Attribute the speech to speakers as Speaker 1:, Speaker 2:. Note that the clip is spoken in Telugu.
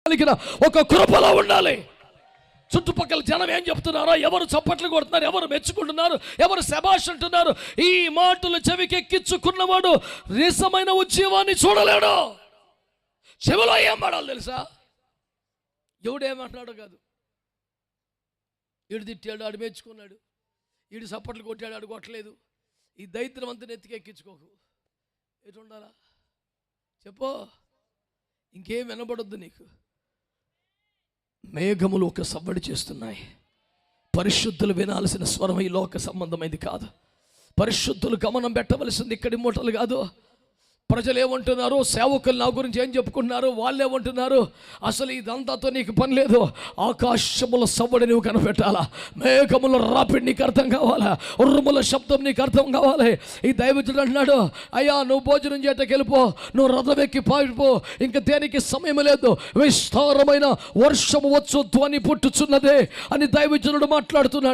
Speaker 1: కలిగిన ఒక కృపలో ఉండాలి. చుట్టుపక్కల జనం ఏం చెప్తున్నారో, ఎవరు చప్పట్లు కొడుతున్నారు, ఎవరు మెచ్చుకుంటున్నారు, ఎవరు శభాష్ అంటున్నారు, ఈ మాటలు చెవికి ఎక్కించుకున్నవాడు నిజమైన ఉద్యమాన్ని చూడలేడు. చెవిలో ఏం పడాలి తెలుసా? ఎవడేమంటున్నాడో కాదు. ఈడు తిట్టాడు, ఆడు మెచ్చుకున్నాడు, ఈడు చప్పట్లు కొట్టాడు, ఆడు కొట్టలేదు. ఈ దైత్యం అంతా నెత్తికెక్కించుకోకు. ఎటు ఉండాలా చెప్పు? ఇంకేం వినబడొద్దు నీకు. మేఘములు ఒక సవ్వడి చేస్తున్నాయి. పరిశుద్ధులు వినాల్సిన స్వరం ఈ లోక సంబంధమైంది కాదు. పరిశుద్ధులు గమనం పెట్టవలసింది ఇక్కడి మూటలు కాదు. ప్రజలు ఏమంటున్నారు, సేవకులు నా గురించి ఏం చెప్పుకుంటున్నారు, వాళ్ళు ఏమంటున్నారు, అసలు ఇదంతాతో నీకు పని లేదు. ఆకాశముల సవ్వడి నువ్వు కనిపెట్టాలా, మేఘముల రాపిడి నీకు అర్థం కావాలా, ఉరుముల శబ్దం నీకు అర్థం కావాలి. ఈ దైవజనుడు అంటున్నాడు, అయ్యా నువ్వు భోజనం చేయటకి వెళ్ళిపో, నువ్వు రథమెక్కి పారిపో, ఇంకా దేనికి సమయం లేదు, విస్తారమైన వర్షము వచ్చు ధ్వని పుట్టుచున్నదే అని దైవజనుడు మాట్లాడుతున్నాడు.